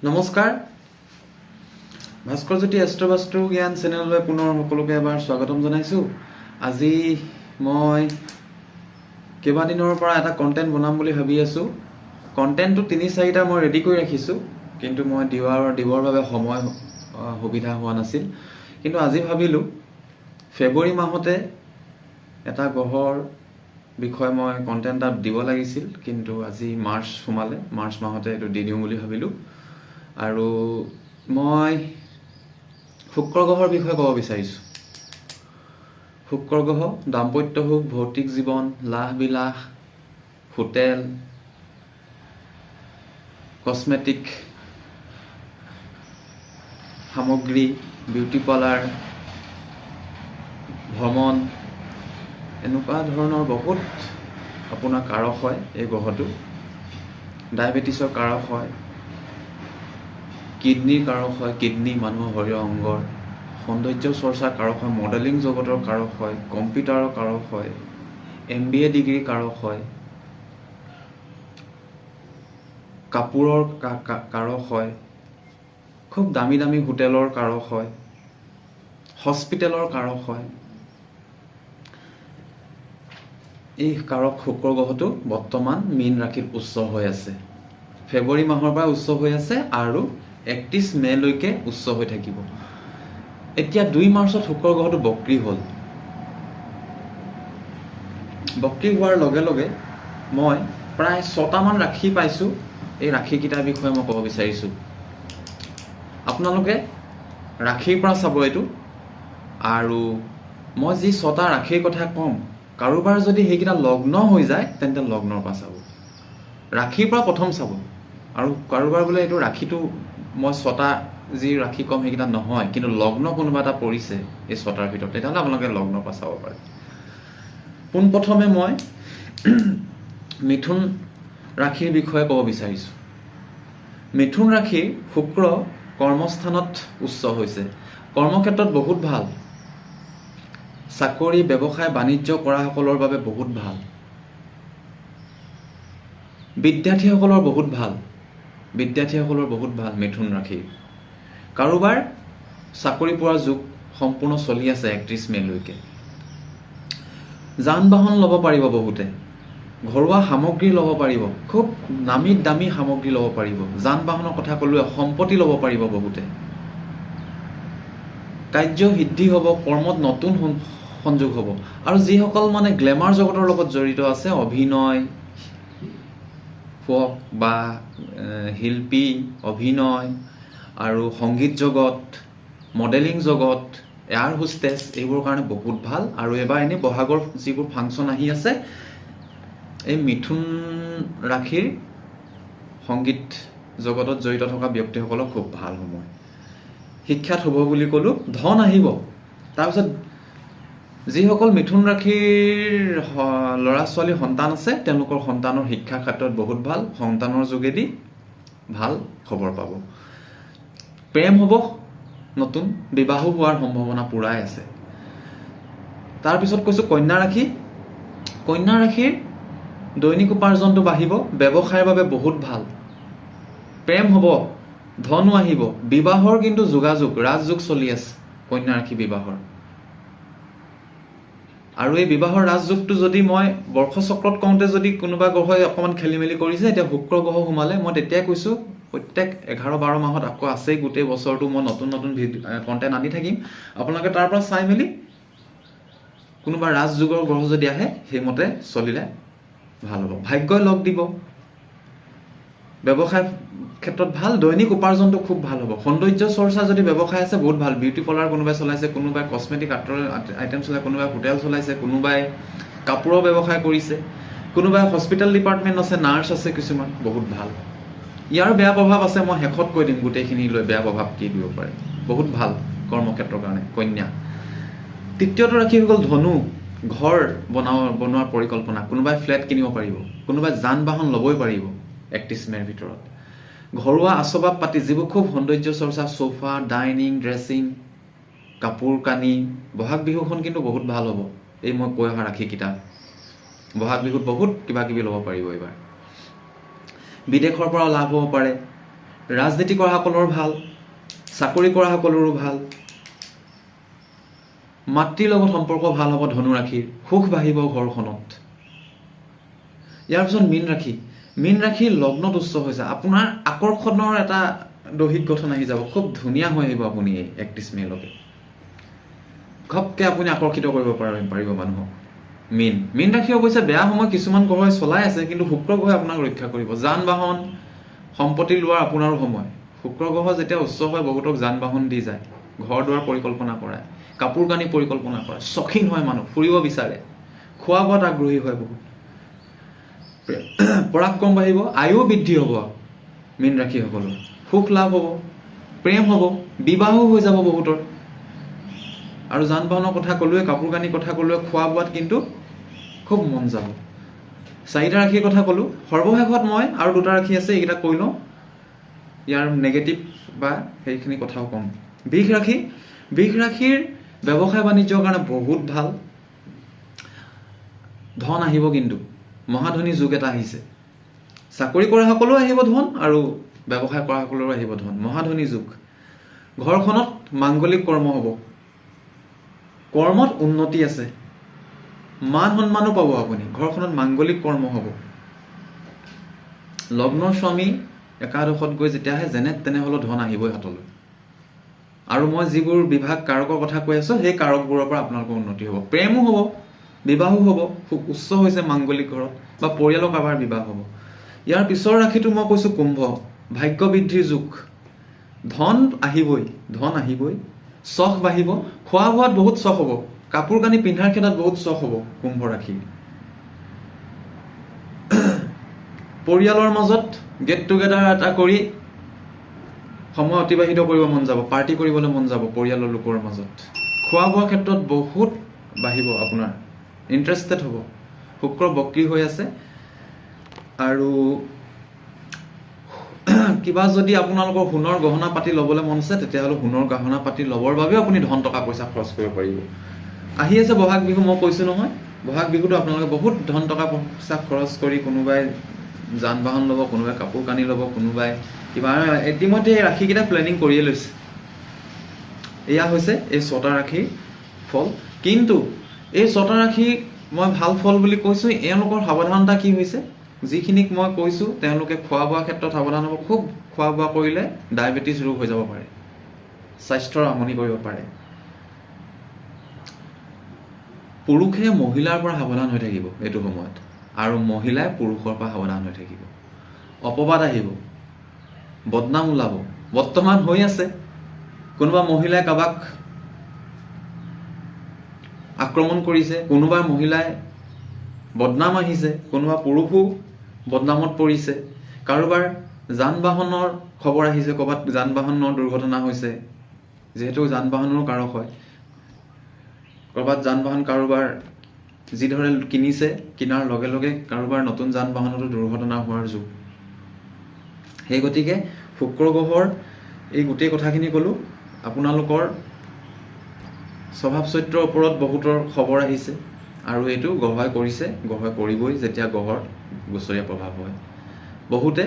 নমস্কাৰ, ভাস্কৰজ্যোতি এষ্ট্ৰবাস্তু জ্ঞান চেনেললৈ পুনৰ সকলোকে এবাৰ স্বাগতম জনাইছোঁ। আজি মই কেইবাদিনৰ পৰা এটা কণ্টেণ্ট বনাম বুলি ভাবি আছোঁ। কণ্টেণ্টটো ৩-৪টা মই ৰেডি কৰি ৰাখিছোঁ, কিন্তু মই দিবৰ বাবে সময় সুবিধা হোৱা নাছিল। কিন্তু আজি ভাবিলোঁ ফেব্ৰুৱাৰী মাহতে এটা গ্ৰহৰ বিষয়ে মই কণ্টেণ্ট এটা দিব লাগিছিল, কিন্তু আজি মাৰ্চ সোমালে, মাৰ্চ মাহতে এইটো দি দিওঁ বুলি ভাবিলোঁ। আৰু মই শুক্ৰ গ্ৰহৰ বিষয়ে ক'ব বিচাৰিছোঁ। শুক্ৰ গ্ৰহ দাম্পত্য সুখ, ভৌতিক জীৱন, লাহ বিলাস, হোটেল, কছমেটিক সামগ্ৰী, বিউটি পাৰ্লাৰ, ভ্ৰমণ, এনেকুৱা ধৰণৰ বহুত আপোনাৰ কাৰক হয়। এই গ্ৰহটো ডায়েবেটিছৰ কাৰক হয়, কিডনীৰ কাৰক হয়, কিডনী মানুহৰ শৰীৰৰ অংগৰ, সৌন্দৰ্য চৰ্চাৰ কাৰক হয়, মডেলিং জগতৰ কাৰক হয়, কম্পিউটাৰৰ কাৰক হয়, MBA ডিগ্ৰীৰ কাৰক হয়, কাপোৰৰ কাৰক হয়, খুব দামী দামী হোটেলৰ কাৰক হয়, হস্পিটেলৰ কাৰক হয়। এই কাৰক শুক্ৰ গ্ৰহটো বৰ্তমান মীন ৰাশিত উচ্চ হৈ আছে। ফেব্ৰুৱাৰী মাহৰ পৰা উচ্চ হৈ আছে আৰু 31 মে'লৈকে উচ্চ হৈ থাকিব। এতিয়া 2 মাৰ্চত শুক্ৰ গ্ৰহটো বক্ৰী হ'ল। বক্ৰী হোৱাৰ লগে লগে মই প্ৰায় 6টামান ৰাশি পাইছোঁ। এই ৰাশিকেইটাৰ বিষয়ে মই ক'ব বিচাৰিছোঁ। আপোনালোকে ৰাশিৰ পৰা চাব এইটো, আৰু মই যি 6টা ৰাশিৰ কথা ক'ম, কাৰোবাৰ যদি সেইকেইটা লগ্ন হৈ যায় তেন্তে লগ্নৰ পৰা চাব, ৰাশিৰ পৰা প্ৰথম চাব। আৰু কাৰোবাৰ বোলে এইটো ৰাশিটো মই 6টা যি ৰাশি ক'ম সেইকেইটা নহয়, কিন্তু লগ্ন কোনোবা এটা পৰিছে এই 6টাৰ ভিতৰত, তেতিয়াহ'লে আপোনালোকে লগ্নৰ পৰা চাব পাৰে। পোনপ্ৰথমে মই মিথুন ৰাশিৰ বিষয়ে ক'ব বিচাৰিছোঁ। মিথুন ৰাশিৰ শুক্ৰ কৰ্মস্থানত উচ্চ হৈছে। কৰ্মক্ষেত্ৰত বহুত ভাল, চাকৰি, ব্যৱসায়, বাণিজ্য কৰাসকলৰ বাবে বহুত ভাল, বিদ্যাৰ্থীসকলৰ বহুত ভাল, মিথুন ৰাশিৰ। কাৰোবাৰ চাকৰি পোৱাৰ যুগ সম্পূৰ্ণ চলি আছে 31 মে'লৈকে। যান বাহন ল'ব পাৰিব বহুতে, ঘৰুৱা সামগ্ৰী ল'ব পাৰিব, খুব নামী দামী সামগ্ৰী ল'ব পাৰিব। যান বাহনৰ কথা ক'লোৱে, সম্পত্তি ল'ব পাৰিব বহুতে। কাৰ্য সিদ্ধি হ'ব, কৰ্মত নতুন সংযোগ হ'ব। আৰু যিসকল মানে গ্লেমাৰ জগতৰ লগত জড়িত আছে, অভিনয় হওক বা শিল্পী, অভিনয় আৰু সংগীত জগত, মডেলিং জগত, এয়াৰ হোষ্টেছ, এইবোৰৰ কাৰণে বহুত ভাল। আৰু এবাৰ এনেই বহাগৰ যিবোৰ ফাংচন আহি আছে, এই মিথুন ৰাশিৰ সংগীত জগতত জড়িত থকা ব্যক্তিসকলৰ খুব ভাল সময়। শিক্ষাত শুভ বুলি ক'লোঁ, ধন আহিব। তাৰপিছত যিসকল মিথুন ৰাশিৰ ল'ৰা ছোৱালী সন্তান আছে, তেওঁলোকৰ সন্তানৰ শিক্ষাৰ ক্ষেত্ৰত বহুত ভাল, সন্তানৰ যোগেদি ভাল খবৰ পাব। প্ৰেম হ'ব, নতুন বিবাহো হোৱাৰ সম্ভাৱনা পুৰাই আছে। তাৰপিছত কৈছোঁ কন্যা ৰাশি। কন্যা ৰাশিৰ দৈনিক উপাৰ্জনটো বাঢ়িব, ব্যৱসায়ৰ বাবে বহুত ভাল, প্ৰেম হ'ব, ধনো আহিব, বিবাহৰ কিন্তু যোগাযোগ, ৰাজযোগ চলি আছে কন্যা ৰাশি বিবাহৰ। আৰু এই বিবাহৰ ৰাজযোগটো যদি মই বৰ্ষচক্ৰত কওঁতে যদি কোনোবা গ্ৰহই অকণমান খেলি মেলি কৰিছে, এতিয়া শুক্ৰ গ্ৰহ সোমালে, মই তেতিয়াই কৈছোঁ প্ৰত্যেক 11-12 মাহত আকৌ আছেই, গোটেই বছৰটো মই নতুন নতুন কণ্টেণ্ট আনি থাকিম। আপোনালোকে তাৰ পৰা চাই মেলি কোনোবা ৰাজযোগৰ গ্ৰহ যদি আহে, সেইমতে চলিলে ভাল হ'ব। ভাগ্যই লগ দিব, ব্যৱসায় ক্ষেত্ৰত ভাল, দৈনিক উপাৰ্জনটো খুব ভাল হ'ব। সৌন্দৰ্য চৰ্চা যদি ব্যৱসায় আছে বহুত ভাল, বিউটি পাৰ্লাৰ কোনোবাই চলাইছে, কোনোবাই কছমেটিক আইটেম চলাইছে, কোনোবাই হোটেল চলাইছে, কোনোবাই কাপোৰৰ ব্যৱসায় কৰিছে, কোনোবাই হস্পিটেল ডিপাৰ্টমেণ্ট আছে, নাৰ্ছ আছে কিছুমান, বহুত ভাল। ইয়াৰ বেয়া প্ৰভাৱ আছে, মই শেষত কৈ দিম গোটেইখিনি লৈ বেয়া প্ৰভাৱ কি দিব পাৰে। বহুত ভাল কৰ্মক্ষেত্ৰৰ কাৰণে কন্যা। তৃতীয়টো ৰাশি হৈ গ'ল ধনু। ঘৰ বনোৱাৰ পৰিকল্পনা, কোনোবাই ফ্লেট কিনিব পাৰিব, কোনোবাই যান বাহন ল'বই পাৰিব 31 মে'ৰ ভিতৰত। ঘৰুৱা আচবাব পাতি, যিবোৰ খুব সৌন্দৰ্য চৰ্চা, সোফা, ডাইনিং, ড্ৰেছিং, কাপোৰ কানি। বহাগ বিহুখন কিন্তু বহুত ভাল হ'ব। এই মই কৈ অহা ৰাশিকেইটা বহাগ বিহুত বহুত কিবা কিবি ল'ব পাৰিব এইবাৰ। বিদেশৰ পৰা লাভ হ'ব পাৰে, ৰাজনীতি কৰা সকলৰ ভাল, চাকৰি কৰা সকলৰো ভাল, মাতৃৰ লগত সম্পৰ্ক ভাল হ'ব ধনু ৰাশিৰ, সুখ বাঢ়িব ঘৰখনত। ইয়াৰ পিছত মীন ৰাশিৰ লগ্নত উচ্চ হৈছে, আপোনাৰ আকৰ্ষণৰ এটা দৈহিক গঠন আহি যাব, খুব ধুনীয়া হৈ আহিব আপুনি এই 31 মে'লৈকে। ঘপকৈ আপুনি আকৰ্ষিত কৰিব পাৰিব মানুহক। মীন ৰাশি অৱশ্যে বেয়া সময় কিছুমান গ্ৰহই চলাই আছে, কিন্তু শুক্ৰ গ্ৰহে আপোনাক ৰক্ষা কৰিব। যান বাহন সম্পত্তি লোৱাৰ আপোনাৰো সময়। শুক্ৰ গ্ৰহ যেতিয়া উচ্চ হয় বহুতক যান বাহন দি যায়, ঘৰ দুৱাৰ পৰিকল্পনা কৰায়, কাপোৰ কানি পৰিকল্পনা কৰায়, চখিন হয় মানুহ, ফুৰিব বিচাৰে, খোৱা বোৱাত আগ্ৰহী হয় বহুত, পৰাক্ৰম বাঢ়িব, আয়ু বৃদ্ধি হ'ব মীন ৰাশিসকলৰ, সুখ লাভ হ'ব, প্ৰেম হ'ব, বিবাহো হৈ যাব বহুতৰ। আৰু যান বাহনৰ কথা ক'লোৱে, কাপোৰ কানিৰ কথা ক'লোৱে, খোৱা বোৱাত কিন্তু খুব মন যাব। 4টা ৰাশিৰ কথা ক'লোঁ। সৰ্বশেষত মই আৰু 2টা ৰাশি আছে, এইকেইটা কৈ লওঁ, ইয়াৰ নেগেটিভ বা সেইখিনি কথাও ক'ম। বৃষ ৰাশিৰ ব্যৱসায় বাণিজ্যৰ কাৰণে বহুত ভাল, ধন আহিব, কিন্তু মহাধনী যুগ এটা আহিছে। চাকৰি কৰা সকলো আহিব ধন, আৰু ব্যৱসায় কৰা সকলৰো আহিব ধন, মহাধনী যুগ। ঘৰখনত মাংগলিক কৰ্ম হ'ব, কৰ্মত উন্নতি আছে, মান সন্মানো পাব আপুনি, ঘৰখনত মাংগলিক কৰ্ম হ'ব। লগ্নৰ স্বামী একাদশত গৈ যেতিয়া আহে, যেনে তেনেহ'লেও ধন আহিবই হাতলৈ। আৰু মই যিবোৰ বিভাগ কাৰকৰ কথা কৈ আছোঁ, সেই কাৰকবোৰৰ পৰা আপোনালোকৰ উন্নতি হ'ব, প্ৰেমো হ'ব, বিবাহো হ'ব, খুব উচ্চ হৈছে মাংগলিক ঘৰত, বা পৰিয়ালৰ কাৰোবাৰ বিবাহ হ'ব। ইয়াৰ পিছৰ ৰাশিটো মই কৈছোঁ কুম্ভ, ভাগ্য বৃদ্ধিৰ যুগ, ধন আহিবই, চখ বাঢ়িব, খোৱা বোৱাত বহুত চখ হ'ব, কাপোৰ কানি পিন্ধাৰ ক্ষেত্ৰত বহুত চখ হ'ব কুম্ভ ৰাশি। পৰিয়ালৰ মাজত গেট টুগেডাৰ এটা কৰি সময় অতিবাহিত কৰিব মন যাব, পাৰ্টি কৰিবলৈ মন যাব পৰিয়ালৰ লোকৰ মাজত। খোৱা বোৱাৰ ক্ষেত্ৰত বহুত বাঢ়িব, আপোনাৰ ইণ্টাৰেষ্টেড হ'ব। শুক্ৰ বক্ৰী হৈ আছে, আৰু কিবা যদি আপোনালোকৰ সোণৰ গহনা পাতি ল'বলৈ মন আছে, তেতিয়াহ'লে সোণৰ গহনা পাতি ল'বৰ বাবে আপুনি ধন টকা পইচা খৰচ কৰিব পাৰিব। আহি আছে বহাগ বিহু, মই কৈছোঁ নহয়, বহাগ বিহুতো আপোনালোকে বহুত ধন টকা পইচা খৰচ কৰি, কোনোবাই যান বাহন ল'ব, কোনোবাই কাপোৰ কানি ল'ব, কোনোবাই কিবা, ইতিমধ্যে এই ৰাশিকেইটা প্লেনিং কৰিয়ে লৈছে। এয়া হৈছে এই 6টা ৰাশিৰ ফল। কিন্তু এই 6টা ৰাশি মই ভাল ফল বুলি কৈছোঁ, এওঁলোকৰ সাৱধানতা কি হৈছে, যিখিনিক মই কৈছোঁ, তেওঁলোকে খোৱা বোৱাৰ ক্ষেত্ৰত সাৱধান হ'ব। খুব খোৱা বোৱা কৰিলে ডায়েবেটিছ ৰোগ হৈ যাব পাৰে, স্বাস্থ্যৰ আমনি কৰিব পাৰে। পুৰুষে মহিলাৰ পৰা সাৱধান হৈ থাকিব এইটো সময়ত, আৰু মহিলাই পুৰুষৰ পৰা সাৱধান হৈ থাকিব। অপবাদ আহিব, বদনাম ওলাব, বৰ্তমান হৈ আছে। কোনোবা মহিলাই কাৰোবাক আক্ৰমণ কৰিছে, কোনোবা মহিলাই বদনাম আহিছে, কোনোবা পুৰুষো বদনামত পৰিছে, কাৰোবাৰ যান বাহনৰ খবৰ আহিছে, ক'ৰবাত যান বাহনৰ দুৰ্ঘটনা হৈছে, যিহেতু যান বাহনৰো কাৰক হয়। ক'ৰবাত যান বাহন কাৰোবাৰ যিদৰে কিনিছে, কিনাৰ লগে লগে কাৰোবাৰ নতুন যান বাহনতো দুৰ্ঘটনা হোৱাৰ যুগ। সেই গতিকে শুক্ৰ গ্ৰহৰ এই গোটেই কথাখিনি ক'লোঁ। আপোনালোকৰ স্বভাৱ চৰিত্ৰৰ ওপৰত বহুতৰ খবৰ আহিছে, আৰু এইটো গ্ৰহই কৰিছে, গ্ৰহই কৰিবই যেতিয়া গ্ৰহৰ গোচৰীয়া প্ৰভাৱ হয়। বহুতে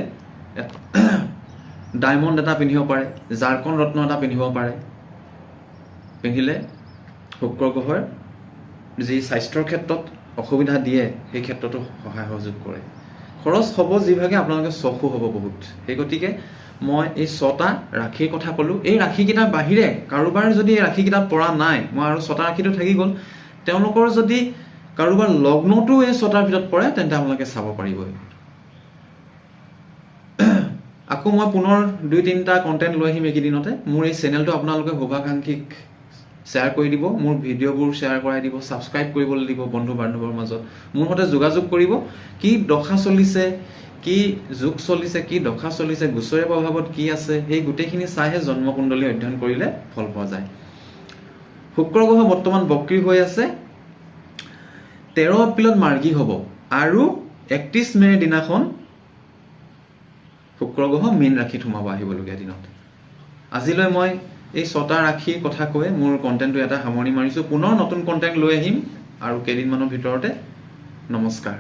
ডায়মণ্ড এটা পিন্ধিব পাৰে, জাৰকন ৰত্ন এটা পিন্ধিব পাৰে, পিন্ধিলে শুক্ৰ গ্ৰহৰ যি স্বাস্থ্যৰ ক্ষেত্ৰত অসুবিধা দিয়ে, সেই ক্ষেত্ৰতো সহায় সহযোগ কৰে। খৰচ হ'ব যিভাগে, আপোনালোকে চখো হ'ব বহুত। সেই গতিকে মই এই 6টা ৰাশিৰ কথা ক'লোঁ। এই ৰাশিকেইটাৰ বাহিৰে কাৰোবাৰ যদি এই ৰাশিকেইটাত পৰা নাই, মই আৰু 6টা ৰাশিটো থাকি গ'ল, তেওঁলোকৰ যদি কাৰোবাৰ লগ্নটো এই 6টাৰ ভিতৰত পৰে, তেন্তে আপোনালোকে চাব পাৰিবই। আকৌ মই পুনৰ 2-3টা কণ্টেণ্ট লৈ আহিম এইকেইদিনতে। মোৰ এই চেনেলটো আপোনালোকে শুভাকাংক্ষীক শ্বেয়াৰ কৰি দিব, মোৰ ভিডিঅ'বোৰ শ্বেয়াৰ কৰাই দিব, ছাবস্ক্ৰাইব কৰিবলৈ দিব বন্ধু বান্ধৱৰ মাজত। মোৰ সৈতে যোগাযোগ কৰিব, কি দশা চলিছে, কি যুগ চলিছে, কি দশা চলিছে, গোচৰীয়া প্ৰভাৱত কি আছে, সেই গোটেইখিনি চাইহে জন্মকুণ্ডলী অধ্যয়ন কৰিলে ফল পোৱা যায়। শুক্ৰ গ্ৰহ বৰ্তমান বক্ৰী হৈ আছে, 13 এপ্ৰিলত মাৰ্গী হ'ব, আৰু 31 মে'ৰ দিনাখন শুক্ৰ গ্ৰহ মীন ৰাশিত সোমাব আহিবলগীয়া দিনত। আজিলৈ মই এই 6টা ৰাশিৰ কথা কৈ মোৰ কণ্টেণ্টটো এটা সামৰণি মাৰিছোঁ। পুনৰ নতুন কণ্টেণ্ট লৈ আহিম আৰু কেইদিনমানৰ ভিতৰতে। নমস্কাৰ।